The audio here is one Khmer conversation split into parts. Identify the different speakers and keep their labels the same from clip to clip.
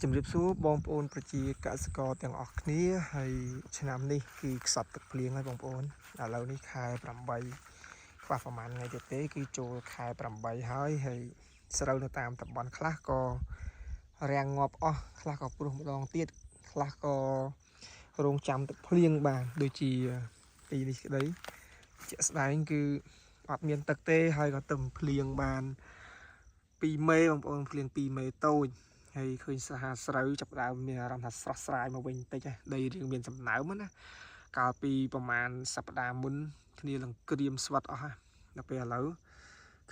Speaker 1: ជំរាបសួរបងប្អូនប្រជាកសិករទាំងអស់គ្នាហើយឆ្នាំនេះគឺខ្សត់ទឹកភ្លៀងហើយបងប្អូនឥឡូវនេះខែ8ខ្វះប្រហែលថ្ងៃទៀតទេគឺចូលខែ8ហើយស្រូវនៅតាមតំបន់ខ្លះក៏រាំងងាប់អស់ខ្លះក៏ព្រុសម្ដងទៀតខ្លះក៏រងចាំទឹកភ្លៀងបានដូចជាទីនេះក្តីជាក់ស្ដែងគឺអត់មានទឹកទេហើយក៏ទឹកភ្លៀងបាន2មេបងប្អូនភ្លៀង2មេតូចហើយឃើញស្រូវចាប់ដើមមានអារម្មណ៍ថាស្រស់ស្រាយមកវិញតិចដីរឿងមានសំណើមណាកាលពីប្រហែលសប្តាហ៍មុនគ្នានឹងក្រៀមស្វិតអស់ដល់ពេលឥឡូវ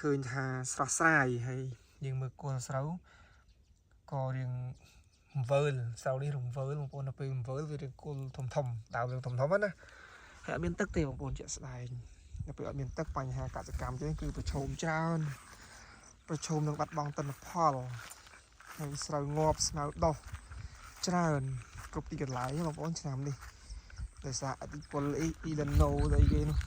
Speaker 1: ឃើញថាស្រស់ស្រាយហើយយើងមើលគល់ស្រូវក៏រៀងរង្វើលស្រូវនេះរង្វើលបងប្អូនដល់ពេលរង្វើលវារៀងគល់ធំដើមរឿងធំណាហើយអត់មានទឹកទេបងប្អូនជាក់ស្ដែងដល់ពេលអត់មានទឹកបញ្ហាកសិកម្មចឹងគឺប្រឈមច្រើនប្រឈមនឹងបាត់បង់ទិន្នផលហើយស្រូវងាប់ស្មៅដុះច្រើនគ្រប់ទីកន្លែងបងប្អូនឆ្នាំនេះដោយសារឥទ្ធិពលអ៊ីឡាណូស្អីគេនោះ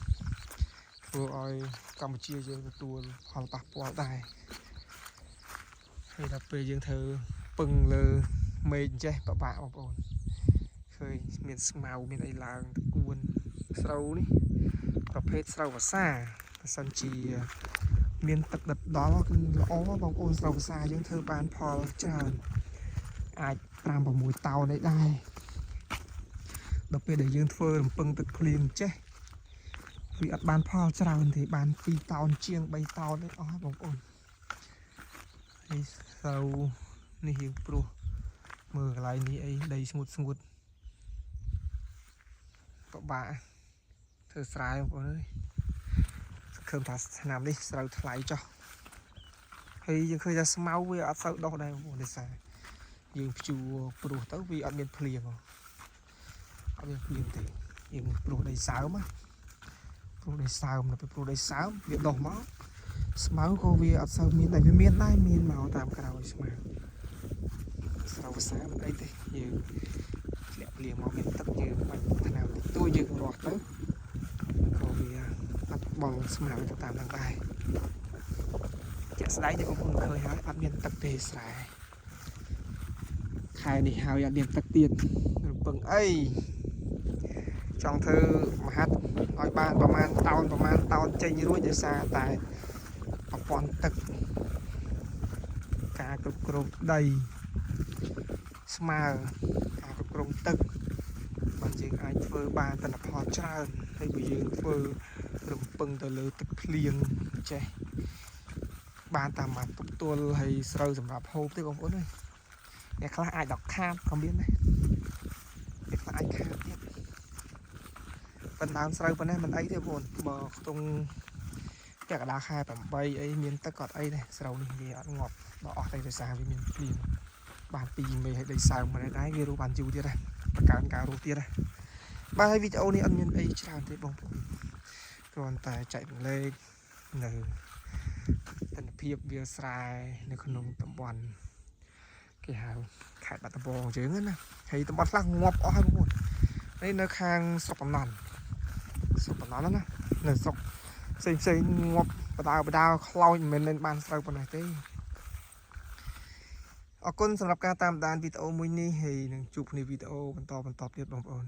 Speaker 1: ធ្វើឲ្យកម្ពុជាយើងទទួលផលប៉ះពាល់ដែរហើយដល់ពេលយើងធ្វើពឹងលើមេឃចេះពិបាកបងប្អូនឃើញមានស្មៅមានអីឡើងតគួនស្រូវនេះប្រភេទស្រូវវស្សាបើសិនជាមានទឹកដិតដល់គឺល្អបងប្អូនស្រូវវស្សាយើងធ្វើបានផលច្រើនអាច5-6 តោនឯដែរដល់ពេលដែលយើងធ្វើរំពឹងទឹកភ្លៀងចេះវាអត់បានផលច្រើនទេបាន2 តោនជាង3 តោនឯអស់បងប្អូនហើយស្រូវនេះយើងព្រោះមើលកន្លែងនេះអីដីស្ងួតពិបាកធ្វើស្រែបងប្អូនអើយឃើញថាឆ្នាំនេះស្រូវថ្លៃចុះហើយយើងឃើញថាស្មៅវាអត់សូវដុះដែរបងប្អូនដោយសារយើងភ្ជួរព្រោះទៅវាអត់មានភ្លៀងអត់មានភ្លៀងទេយើងព្រោះដីសើមព្រោះដីសើមនៅពេលព្រោះដីសើមវាដុះមកស្មៅក៏វាអត់សូវមានដែរវាមានដែរមានមកតាមក្រោយស្មៅស្រូវវស្សាមិនអីទេយើងធ្លាក់ភ្លៀងមកមានទឹកយើងបាញ់ថ្នាំតិចតួចយើងរស់ទៅក៏វាបាត់បង់ស្មៅទៅតាមនឹងដែរជាក់ស្ដែងនេះបងប្អូនឃើញហើយអត់មានទឹកទេស្រែខែនេះហើយអត់មានទឹកទៀតរំពឹងអីចង់ធ្វើមហាត់ឲ្យបានប្រមាណតោនចេញរួចដោយសារតែប្រព័ន្ធទឹកការគ្រប់គ្រងដីស្មើការគ្រប់គ្រងទឹកបានយើងអាចធ្វើបានទិន្នផលច្រើនហើយបើយើងធ្វើរំពឹងទៅលើទឹកភ្លៀងចេះបានតាមបានទប់ទល់ហើយស្រូវសម្រាប់ហូបទេបងប្អូនអើយអ្នកខ្លះអាចដល់ខាតក៏មានដែរអ្នកខ្លះអាចខាតទៀតប៉ុន្តែស្រូវប៉ុណ្ណេះមិនអីទេបងប្អូនបើខ្ទង់កក្កដាខែ8អីមានទឹកក៏អត់អីដែរស្រូវនេះវាអត់ងាប់ដល់អស់ទេដោយសារវាមានភ្លៀងបាន2មេឲ្យដីសើមមិនដែរវារស់បានយូរទៀតដែរបង្កើនការរស់ទៀតដែរបាទហើយវីដេអូនេះអត់មានអីច្រើនទេបងប្អូនគ្រាន់តែចែករំលែកនៅទិដ្ឋភាពវាលស្រែនៅក្នុងតំបន់គេហៅខេត្តបាត់ដំបងយើងណាហើយតំបន់ខ្លះងាប់អស់ហើយបងប្អូននេះនៅខាងស្រុកកំណន់ណានៅស្រុកផ្សេងងាប់បដាខ្លោចមិនមែនបានស្រូវប៉ុណ្ណេះទេអរគុណសម្រាប់ការតាមដានវីដេអូមួយនេះហើយនឹងជួបគ្នាវីដេអូបន្តទៀតបងប្អូន